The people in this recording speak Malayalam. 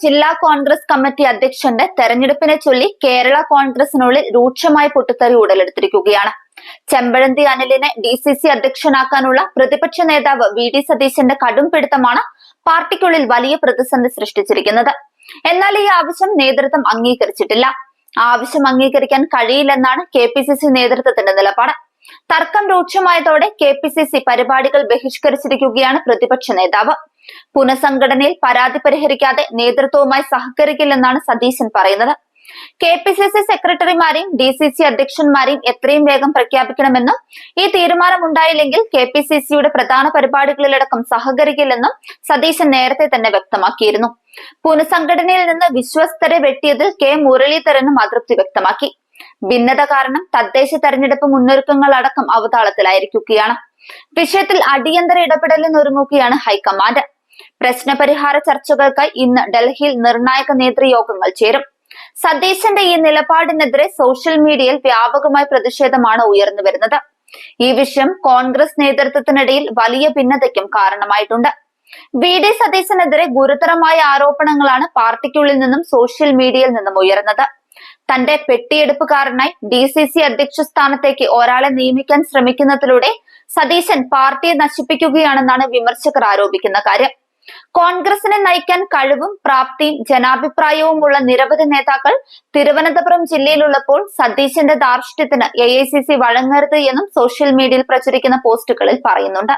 ജില്ലാ കോൺഗ്രസ് കമ്മിറ്റി അധ്യക്ഷന്റെ തെരഞ്ഞെടുപ്പിനെ ചൊല്ലി കേരള കോൺഗ്രസിനുള്ളിൽ രൂക്ഷമായ പൊട്ടിത്തെറി ഉടലെടുത്തിരിക്കുകയാണ്. ചെമ്പഴന്തി അനിലിനെ DCC അധ്യക്ഷനാക്കാനുള്ള പ്രതിപക്ഷ നേതാവ് VD സതീശന്റെ കടുംപിടുത്തമാണ് പാർട്ടിക്കുള്ളിൽ വലിയ പ്രതിസന്ധി സൃഷ്ടിച്ചിരിക്കുന്നത്. എന്നാൽ ഈ ആവശ്യം നേതൃത്വം അംഗീകരിച്ചിട്ടില്ല. ആവശ്യം അംഗീകരിക്കാൻ കഴിയില്ലെന്നാണ് KPCC നേതൃത്വത്തിന്റെ നിലപാട്. തർക്കം രൂക്ഷമായതോടെ KPCC പരിപാടികൾ ബഹിഷ്കരിച്ചിരിക്കുകയാണ് പ്രതിപക്ഷ നേതാവ്. പുനഃസംഘടനയിൽ പരാതി പരിഹരിക്കാതെ നേതൃത്വവുമായി സഹകരിക്കില്ലെന്നാണ് സതീശൻ പറയുന്നത്. KPCC സെക്രട്ടറിമാരെയും DCC അധ്യക്ഷന്മാരെയും എത്രയും വേഗം പ്രഖ്യാപിക്കണമെന്നും ഈ തീരുമാനമുണ്ടായില്ലെങ്കിൽ KPCCയുടെ പ്രധാന പരിപാടികളിലടക്കം സഹകരിക്കില്ലെന്നും സതീശൻ നേരത്തെ തന്നെ വ്യക്തമാക്കിയിരുന്നു. പുനഃസംഘടനയിൽ നിന്ന് വിശ്വസ്തരെ വെട്ടിയതിൽ K മുരളീധരനും അതൃപ്തി വ്യക്തമാക്കി. ഭിന്നത കാരണം തദ്ദേശ തെരഞ്ഞെടുപ്പ് മുന്നൊരുക്കങ്ങൾ അടക്കം അവതാളത്തിലായിരിക്കുകയാണ്. വിഷയത്തിൽ അടിയന്തര ഇടപെടലിനൊരുങ്ങുകയാണ് ഹൈക്കമാൻഡ്. പ്രശ്നപരിഹാര ചർച്ചകൾക്കായി ഇന്ന് ഡൽഹിയിൽ നിർണായക നേതൃയോഗങ്ങൾ ചേരും. സതീശന്റെ ഈ നിലപാടിനെതിരെ സോഷ്യൽ മീഡിയയിൽ വ്യാപകമായ പ്രതിഷേധമാണ് ഉയർന്നു വരുന്നത്. ഈ വിഷയം കോൺഗ്രസ് നേതൃത്വത്തിനിടയിൽ വലിയ ഭിന്നതയ്ക്കും കാരണമായിട്ടുണ്ട്. VD സതീശനെതിരെ ഗുരുതരമായ ആരോപണങ്ങളാണ് പാർട്ടിക്കുള്ളിൽ നിന്നും സോഷ്യൽ മീഡിയയിൽ നിന്നും ഉയർന്നത്. തന്റെ പെട്ടിയെടുപ്പുകാരനായി DCC അധ്യക്ഷ സ്ഥാനത്തേക്ക് ഒരാളെ നിയമിക്കാൻ ശ്രമിക്കുന്നതിലൂടെ സതീശൻ പാർട്ടിയെ നശിപ്പിക്കുകയാണെന്നാണ് വിമർശകർ ആരോപിക്കുന്ന കാര്യം. കോൺഗ്രസിനെ നയിക്കാൻ കഴിവും പ്രാപ്തിയും ജനാഭിപ്രായവുമുള്ള നിരവധി നേതാക്കൾ തിരുവനന്തപുരം ജില്ലയിലുള്ളപ്പോൾ സതീശന്റെ ധാർഷ്ട്യത്തിന് AICC വഴങ്ങരുത് എന്നും സോഷ്യൽ മീഡിയയിൽ പ്രചരിക്കുന്ന പോസ്റ്റുകളിൽ പറയുന്നുണ്ട്.